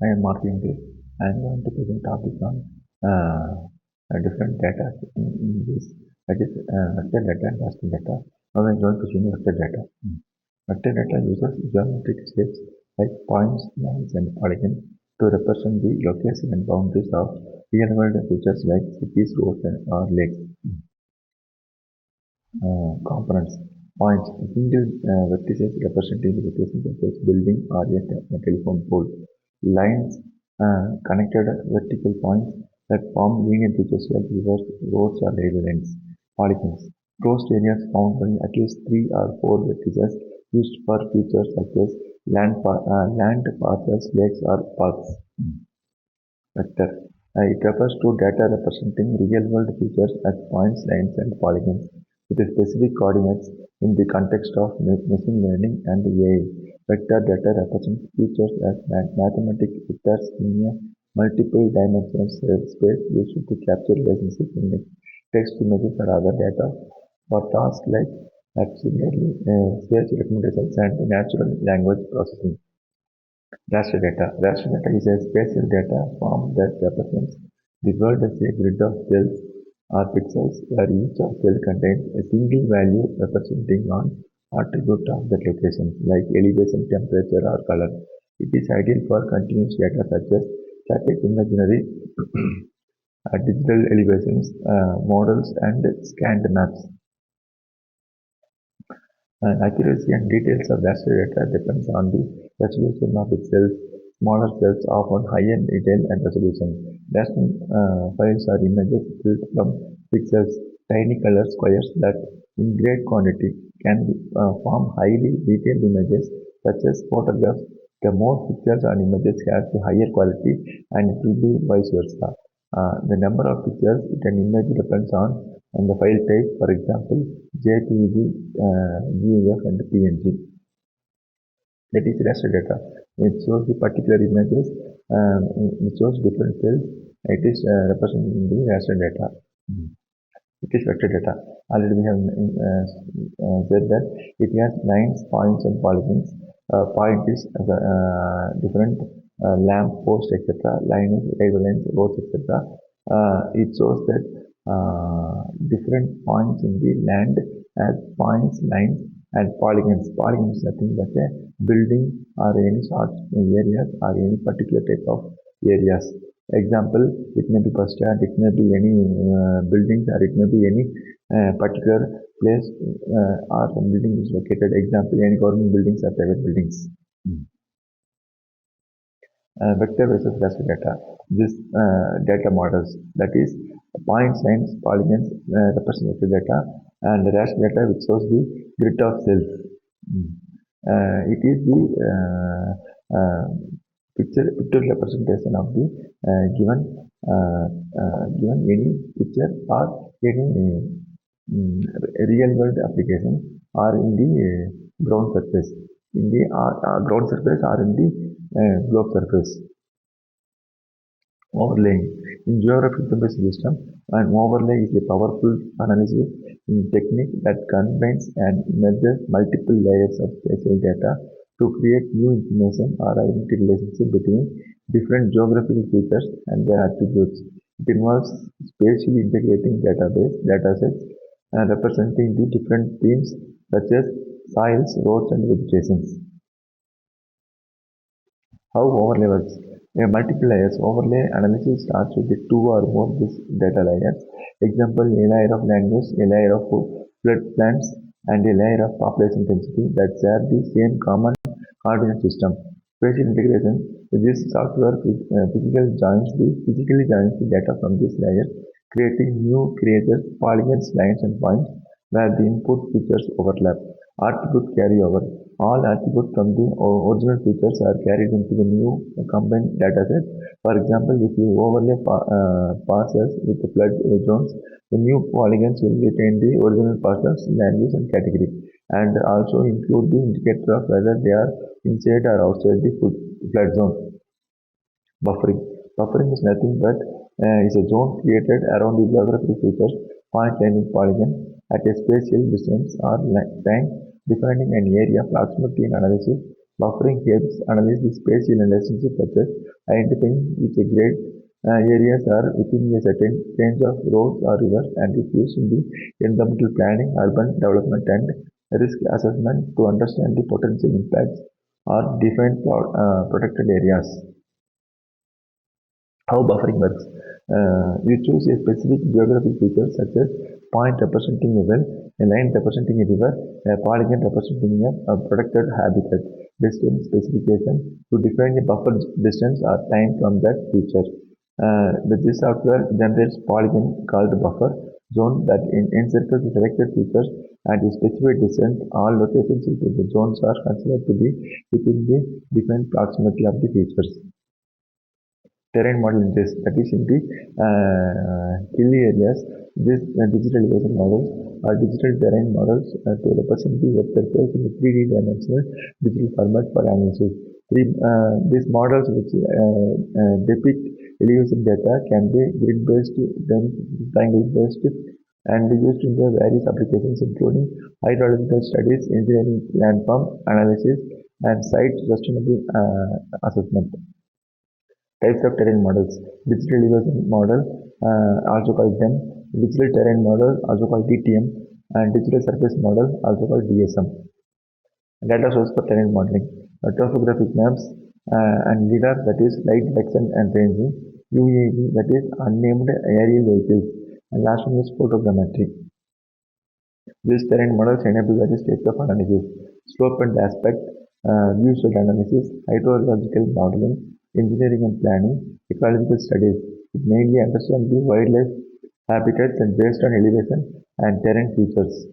I am marking this. I am going to present topic on different data in this, that is vector data and raster data. Now I am going to see vector data. Vector data uses geometric shapes like points, lines, and polygons to represent the location and boundaries of real-world features like cities, roads, or lakes. Components. Points. Single vertices representing the location such as building or a telephone pole. Lines. Connected vertical points that form linear features like rivers, roads, or railway lines. Polygons. Closed areas found by at least 3 or 4 vertices used for features such as land parcels, lakes, or parks. Vector. It refers to data representing real-world features as points, lines, and polygons with specific coordinates in the context of machine learning and AI. Vector data represents features as mathematical vectors in a multiple dimensional space used to capture relationships in text, images, or other data for tasks like speech recommendations and natural language processing. Raster data. Raster data is a spatial data form that represents the world as a grid of cells or pixels where each of cell contains a single value representing one attribute of that location, like elevation, temperature, or color. It is ideal for continuous data such as static imagery, digital elevations, models, and scanned maps. Accuracy and details of raster data depends on the resolution of its cells. Smaller cells offer higher detail and resolution. Raster files are images built from pixels, tiny color squares that, in great quantity, can form highly detailed images such as photographs. The more pictures and images has the higher quality, and it will be vice versa. The number of pictures in an image depends on the file type, for example, JPG, GIF, and PNG. That is raster data. It shows the particular images, it shows different cells. It is representing the raster data. It is vector data. Already we have said that it has lines, points, and polygons. Point is different lamp post, etc. Line is railway lines, roads, etc. It shows that different points in the land as points, lines, and polygons. Polygons is nothing but a building or any sort areas or any particular type of areas. Example, it may be bus stand, it may be any buildings, or it may be any particular place or some building is located. Example, any government buildings or private buildings. Vector versus raster data. This data models, that is points, lines, polygons represent vector data, and the raster data which shows the grid of cells. It is the pictorial representation of the given any picture or any real world application or in the ground surface, in the ground surface or in the globe surface. Overlaying. In geographic information system, an overlay is a powerful analysis technique that combines and merges multiple layers of spatial data to create new information or identity relationship between different geographical features and their attributes. It involves spatially integrating datasets representing the different themes such as soils, roads, and vegetations. How overlay works. Multiple layers. Overlay analysis starts with the two or more data layers. Example, a layer of language, a layer of flood plants, and a layer of population density that share the same common coordinate system. Spatial integration. This software physically joins the data from this layer, creating new creatures, polygons, lines, and points where the input features overlap. Attribute carryover. All attributes from the original features are carried into the new combined dataset. For example, if you overlay parcels with the flood zones, the new polygons will retain the original parcels, land use, and category, and also include the indicator of whether they are inside or outside the flood zone. Buffering. Buffering is nothing but is a zone created around the geographical features, point, line, and polygon at a spatial distance or time, defining an area. Proximity analysis Buffering helps analyze the spatial relationships such as identifying which grade areas are within a certain range of roads or rivers and is used in the environmental planning, urban development and risk assessment to understand the potential impacts or define protected areas. How buffering works. You choose a specific geographic feature such as point representing a well, a line representing a river, a polygon representing a protected habitat. Distance specification to define a buffer distance or time from that feature. This software generates polygon called buffer zone that encircles the selected features and a specified distance. All locations within the zones are considered to be within the defined proximity of the features. Terrain model in this, that is in the hilly areas. This digital elevation models are digital terrain models to represent the earth surface in a 3D dimensional digital format for analysis. These models which depict elevation data can be grid-based, then triangle-based, and used in the various applications including hydrological studies, engineering landform analysis, and site sustainable assessment. Types of terrain models. Digital elevation model, also called DEM, digital terrain model, also called DTM, and digital surface model, also called DSM. Data source for terrain modeling. Topographic maps and LIDAR, that is light detection and ranging. UAV, that is unnamed aerial vehicles. And last one is photogrammetry. These terrain models enable various types of analysis: slope and aspect, view-shed analysis, hydrological modeling, engineering and planning, ecological studies. It mainly understands the wildlife habitats and based on elevation and terrain features.